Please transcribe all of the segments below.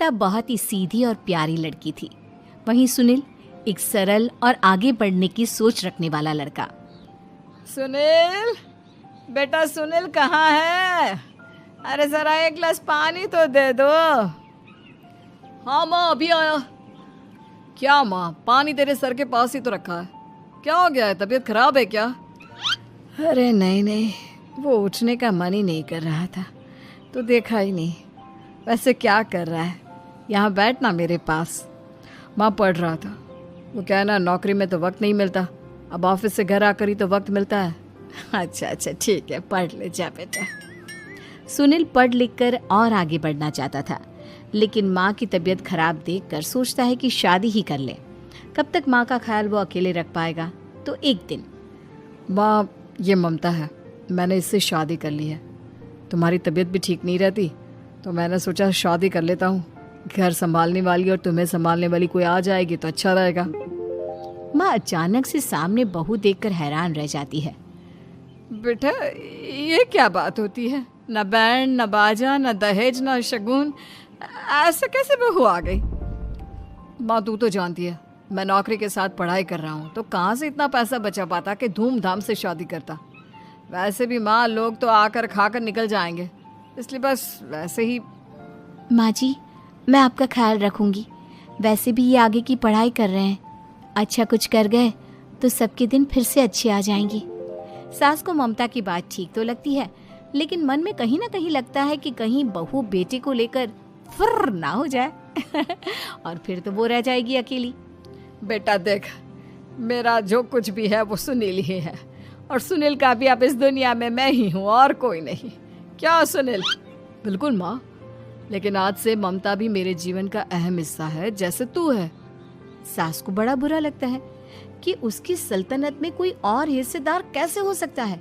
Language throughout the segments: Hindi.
ममता बहुत ही सीधी और प्यारी लड़की थी, वहीं सुनील एक सरल और आगे बढ़ने की सोच रखने वाला लड़का। सुनील, बेटा सुनील कहाँ है? अरे जरा एक गिलास पानी तो दे दो। हाँ माँ, अभी आया। क्या माँ, पानी तेरे सर के पास ही तो रखा है, क्या हो गया है? तबीयत खराब है क्या? अरे नहीं नहीं, वो उठने का मन ही नहीं कर रहा था तो देखा ही नहीं। वैसे क्या कर रहा है? यहाँ बैठ ना मेरे पास। माँ पढ़ रहा था। वो क्या है ना, नौकरी में तो वक्त नहीं मिलता, अब ऑफिस से घर आकर ही तो वक्त मिलता है। अच्छा अच्छा ठीक है, पढ़ ले जा बेटा। सुनील पढ़ लिख कर और आगे बढ़ना चाहता था, लेकिन माँ की तबीयत खराब देखकर सोचता है कि शादी ही कर ले। कब तक माँ का ख्याल वो अकेले रख पाएगा? तो एक दिन, माँ ये ममता है, मैंने इससे शादी कर ली है। तुम्हारी तबीयत भी ठीक नहीं रहती तो मैंने सोचा शादी कर लेता हूँ। घर संभालने वाली और तुम्हें संभालने वाली कोई आ जाएगी तो अच्छा रहेगा। माँ अचानक से सामने बहू देखकर हैरान रह जाती है। बेटा ये क्या बात होती है? न बैंड, न बाजा, न दहेज, न शगुन, ऐसे कैसे बहू आ गई? माँ तू तो जानती है मैं नौकरी के साथ पढ़ाई कर रहा हूँ, तो कहाँ से इतना पैसा बचा पाता कि धूमधाम से शादी करता। वैसे भी माँ, लोग तो आकर खाकर निकल जाएंगे, इसलिए बस वैसे ही। माँ जी, मैं आपका ख्याल रखूंगी। वैसे भी ये आगे की पढ़ाई कर रहे हैं, अच्छा कुछ कर गए तो सबके दिन फिर से अच्छे आ जाएंगे। सास को ममता की बात ठीक तो लगती है, लेकिन मन में कहीं ना कहीं लगता है कि कहीं बहू बेटे को लेकर फुर्र ना हो जाए और फिर तो वो रह जाएगी अकेली। बेटा देख, मेरा जो कुछ भी है वो सुनील ही है, और सुनील का भी अब इस दुनिया में मैं ही हूँ और कोई नहीं। क्या सुनील? बिल्कुल माँ, लेकिन आज से ममता भी मेरे जीवन का अहम हिस्सा है, जैसे तू है। सास को बड़ा बुरा लगता है कि उसकी सल्तनत में कोई और हिस्सेदार कैसे हो सकता है।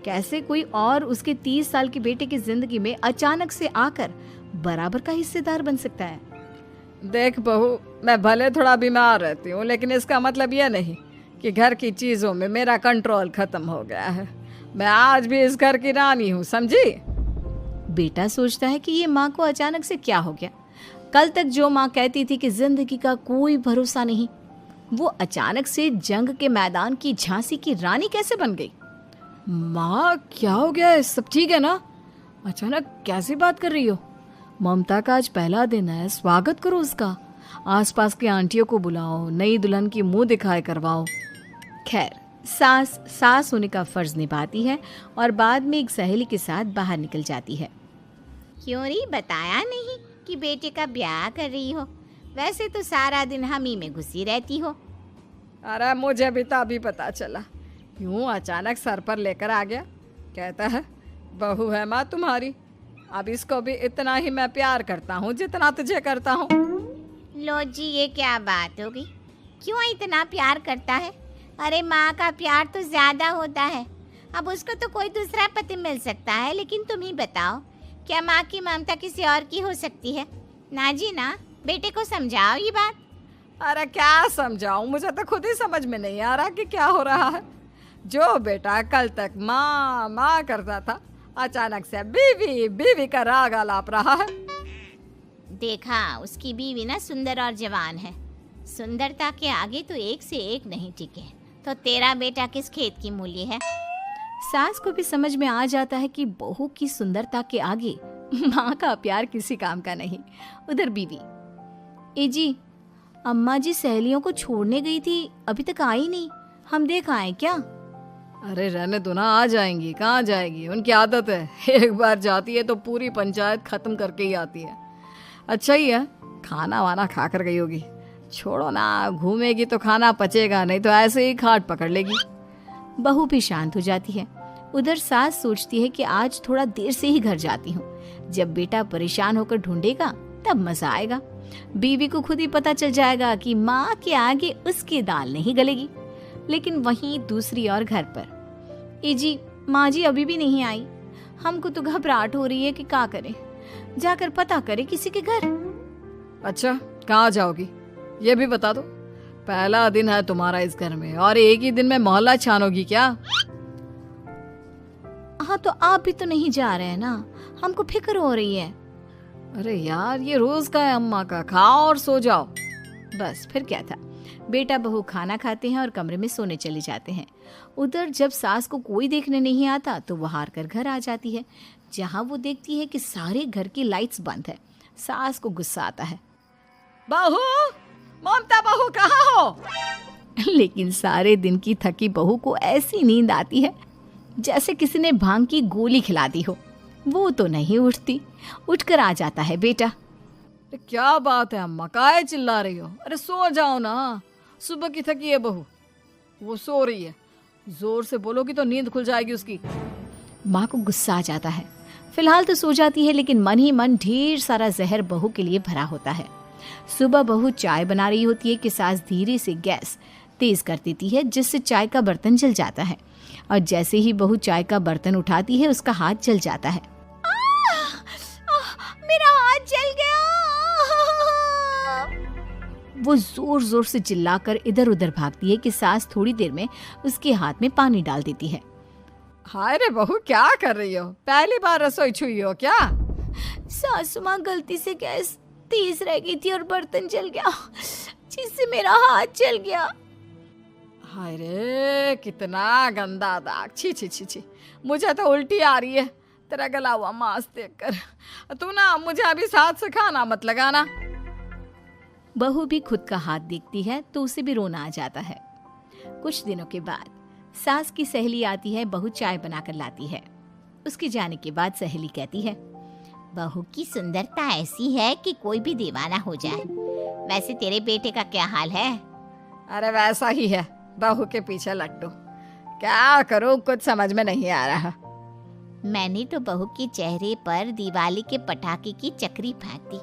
कैसे कोई और उसके 30 साल के बेटे की जिंदगी में अचानक से आकर बराबर का हिस्सेदार बन सकता है। देख बहू, मैं भले थोड़ा बीमार रहती हूँ, लेकिन इसका मतलब यह नहीं कि घर की चीज़ों में मेरा कंट्रोल खत्म हो गया है। मैं आज भी इस घर की रानी हूँ, समझी? बेटा सोचता है कि ये माँ को अचानक से क्या हो गया। कल तक जो माँ कहती थी कि जिंदगी का कोई भरोसा नहीं, वो अचानक से जंग के मैदान की झांसी की रानी कैसे बन गई? माँ क्या हो गया है? सब ठीक है ना? अचानक कैसी बात कर रही हो? ममता का आज पहला दिन है, स्वागत करो उसका। आसपास की आंटियों को बुलाओ, नई दुल्हन की मुंह दिखाए करवाओ। खैर, सास होने का फर्ज निभाती है और बाद में एक सहेली के साथ बाहर निकल जाती है। क्यों री बताया नहीं कि बेटे का ब्याह कर रही हो? वैसे तो सारा दिन हम ही में घुसी रहती हो। अरे मुझे भी तो अभी पता चला, यूं अचानक सर पर लेकर आ गया। कहता है बहू है माँ तुम्हारी, अब इसको भी इतना ही मैं प्यार करता हूँ जितना तुझे करता हूँ। लो जी, ये क्या बात हो गई? क्यों इतना प्यार करता है? अरे माँ का प्यार तो ज्यादा होता है। अब उसको तो कोई दूसरा पति मिल सकता है, लेकिन तुम ही बताओ, क्या माँ की ममता किसी और की हो सकती है? ना जी ना, बेटे को समझाओ ये बात। अरे क्या समझाऊं, मुझे तो खुद ही समझ में नहीं आ रहा कि क्या हो रहा है। जो बेटा कल तक माँ माँ करता था, अचानक से बीवी बीवी का राग आलाप रहा है। देखा, उसकी बीवी ना सुंदर और जवान है। सुंदरता के आगे तो एक से एक नहीं टिके, तो तेरा बेटा किस खेत की मूली है? सास को भी समझ में आ जाता है कि बहू की सुंदरता के आगे माँ का प्यार किसी काम का नहीं। उधर बीवी, ए जी, अम्मा जी सहेलियों को छोड़ने गई थी, अभी तक आई नहीं, हम देख आए क्या? अरे रहने दो ना, आ जाएंगी। कहाँ जाएगी, उनकी आदत है, एक बार जाती है तो पूरी पंचायत खत्म करके ही आती है। अच्छा ही है, खाना वाना खा कर गई होगी। छोड़ो ना, घूमेगी तो खाना पचेगा, नहीं तो ऐसे ही खाट पकड़ लेगी। बहू भी शांत हो जाती है। उधर सास सोचती है कि आज थोड़ा देर से ही घर जाती हूँ, जब बेटा परेशान होकर ढूंढेगा तब मजा आएगा। बीवी को खुद ही पता चल जाएगा कि माँ के आगे उसकी दाल नहीं गलेगी। लेकिन वहीं दूसरी ओर घर पर, ए जी, माँ जी अभी भी नहीं आई, हमको तो घबराहट हो रही है कि क्या करें, जाकर पता करें किसी के घर। अच्छा, कहाँ जाओगी ये भी बता दो। पहला दिन है तुम्हारा इस घर में और एक ही दिन में मोहल्ला छानोगी क्या? हाँ, तो आप भी तो नहीं जा रहे हैं ना, हमको फिक्र हो रही है। अरे यार, ये रोज का है अम्मा का, खाओ और सो जाओ। बस फिर क्या था। बेटा बहू खाना खाते हैं और कमरे में सोने चले जाते हैं। उधर जब सास को कोई देखने नहीं आता तो वो हार कर घर आ जाती है, जहाँ वो देखती है कि सारे घर की लाइट्स बंद है। सास को गुस्सा आता है। बहू, ममता बहू कहाँ हो? लेकिन सारे दिन की थकी बहू को ऐसी नींद आती है जैसे किसी ने भांग की गोली खिला दी हो। वो तो नहीं उठती। उठकर आ जाता है बेटा। अरे क्या बात है अम्मा, काहे चिल्ला रही हो? अरे सो जाओ ना, सुबह की थकी है बहू, वो सो रही है। जोर से बोलोगी तो नींद खुल जाएगी उसकी। माँ को गुस्सा आ जाता है। फिलहाल तो सो जाती है, लेकिन मन ही मन ढेर सारा जहर बहू के लिए भरा होता है। सुबह बहू चाय बना रही होती है कि सास धीरे से गैस तेज कर देती है, जिससे चाय का बर्तन जल जाता है। और जैसे ही बहू चाय का बर्तन उठाती है उसका हाथ जल जाता है। मेरा हाथ जल गया। वो जोर जोर से चिल्लाकर इधर उधर भागती है कि सास थोड़ी देर में उसके हाथ में पानी डाल देती है। हाय रे बहू, क्या कर रही हो? पहली बार रसोई छुई हो क्या? सासू माँ, गलती से गैस तेज रह गई थी और बर्तन जल गया, जिससे मेरा हाथ जल गया। हाय रे, कितना गंदा दाग। छी छी छी छी, मुझे तो उल्टी आ रही है तेरा गला हुआ मांस देखकर। तू ना मुझे अभी साथ से खाना मत लगाना। बहू भी खुद का हाथ देखती है तो उसे भी रोना आ जाता है। कुछ दिनों के बाद सास की सहेली आती है। बहू चाय बनाकर लाती है। उसके जाने के बाद सहेली कहती है, बहू की सुंदरता ऐसी है कि कोई भी दीवाना हो जाए। वैसे तेरे बेटे का क्या हाल है? अरे वैसा ही है, बहू के पीछे लट्टू। क्या करूं, कुछ समझ में नहीं आ रहा। मैंने तो बहू के चेहरे पर दिवाली के पटाखे की चक्री फेंक दी,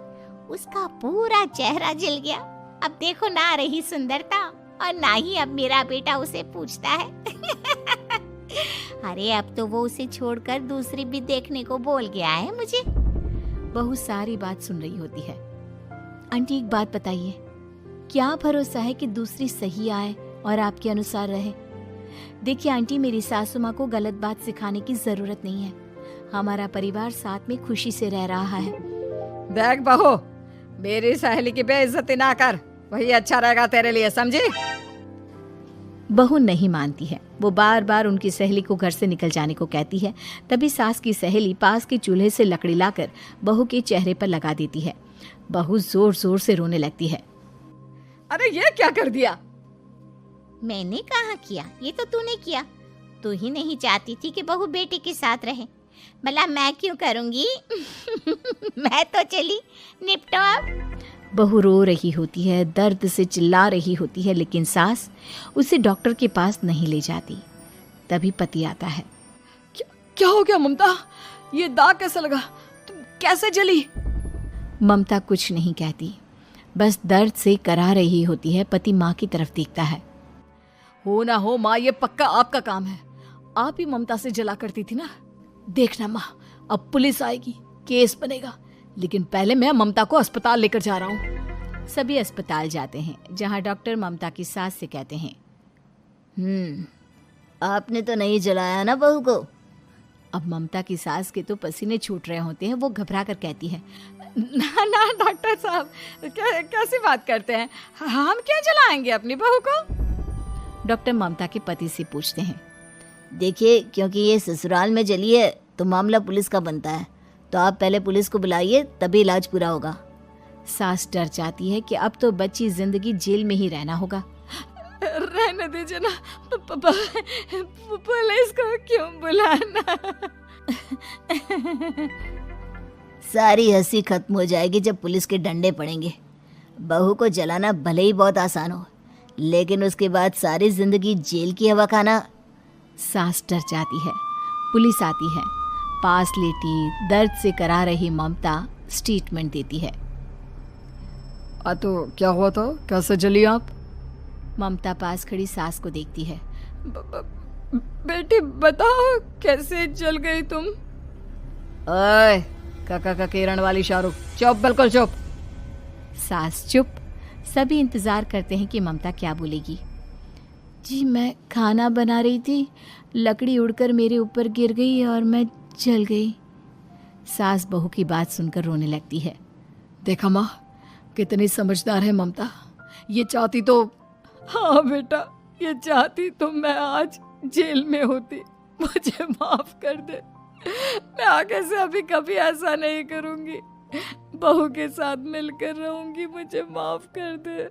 उसका पूरा चेहरा जल गया। अब देखो ना रही सुंदरता, और ना ही अब मेरा बेटा उसे पूछता है। अरे अब तो वो उसे छोड़कर दूसरी भी देखने को बोल गया है मुझे। बहू सारी बात सुन रही होती है। आंटी, एक बात बताइए, क्या भरोसा है कि दूसरी सही आए और आपके अनुसार रहे? देखिए आंटी, मेरी सासू माँ को गलत बात सिखाने की जरूरत नहीं है। हमारा परिवार साथ में खुशी से रह रहा है। देख बहू, मेरी सहेली की बेइज्जती ना कर, वही अच्छा रहेगा तेरे लिए, समझी? बहू नहीं मानती है। वो बार बार उनकी सहेली को घर से निकल जाने को कहती है। तभी सास की सहेली पास के चूल्हे से लकड़ी लाकर बहू के चेहरे पर लगा देती है। बहू जोर जोर से रोने लगती है। अरे ये क्या कर दिया? मैंने कहाँ किया, ये तो तूने किया। तू ही नहीं चाहती थी कि बहू बेटे के साथ रहे, भला मैं क्यों करूँगी? मैं तो चली, निपटो अब। बहू रो रही होती है, दर्द से चिल्ला रही होती है, लेकिन सास उसे डॉक्टर के पास नहीं ले जाती। तभी पति आता है। क्या हो गया ममता? ये दाग कैसे लगा? तुम कैसे जली? ममता कुछ नहीं कहती, बस दर्द से करा रही होती है। पति माँ की तरफ देखता है। हो ना हो माँ, ये पक्का आपका काम है। आप ही ममता से जला करती थी ना। देखना माँ, अब पुलिस आएगी, केस बनेगा, लेकिन पहले मैं ममता को अस्पताल लेकर जा रहा हूँ। सभी अस्पताल जाते हैं, जहाँ डॉक्टर ममता की सास से कहते हैं, आपने तो नहीं जलाया ना बहू को? अब ममता की सास के तो पसीने छूट रहे होते हैं। वो घबरा कर कहती है, ना ना डॉक्टर साहब, कैसी बात करते हैं? हम क्या जलाएंगे अपनी बहू को? डॉक्टर ममता के पति से पूछते हैं, देखिए, क्योंकि ये ससुराल में जली है तो मामला पुलिस का बनता है, तो आप पहले पुलिस को बुलाइए, तभी इलाज पूरा होगा। सास डर जाती है कि अब तो बच्ची जिंदगी जेल में ही रहना होगा। रहने दीजिए ना, पुलिस को क्यों बुलाना? सारी हंसी खत्म हो जाएगी जब पुलिस के डंडे पड़ेंगे। बहू को जलाना भले ही बहुत आसान हो, लेकिन उसके बाद सारी जिंदगी जेल की हवा खाना। सास डर जाती है। पुलिस आती है। पास लेटी दर्द से करा रही ममता स्टेटमेंट देती है। तो क्या हुआ था? कैसे जली आप? ममता पास खड़ी सास को देखती है। बेटी बताओ, कैसे जल गई तुम? ओए, काका का किरण वाली शाहरुख, चुप, बिल्कुल चुप। सास चुप। सभी इंतजार करते हैं कि ममता क्या बोलेगी। जी, मैं खाना बना रही थी, लकड़ी उड़कर मेरे ऊपर गिर गई और मैं जल गई। सास बहू की बात सुनकर रोने लगती है। देखा माँ, कितनी समझदार है ममता। ये चाहती तो, हाँ बेटा, ये चाहती तो मैं आज जेल में होती। मुझे माफ कर दे, मैं आगे से अभी कभी ऐसा नहीं करूंगी। बहू के साथ मिलकर रहूंगी, मुझे माफ कर दे।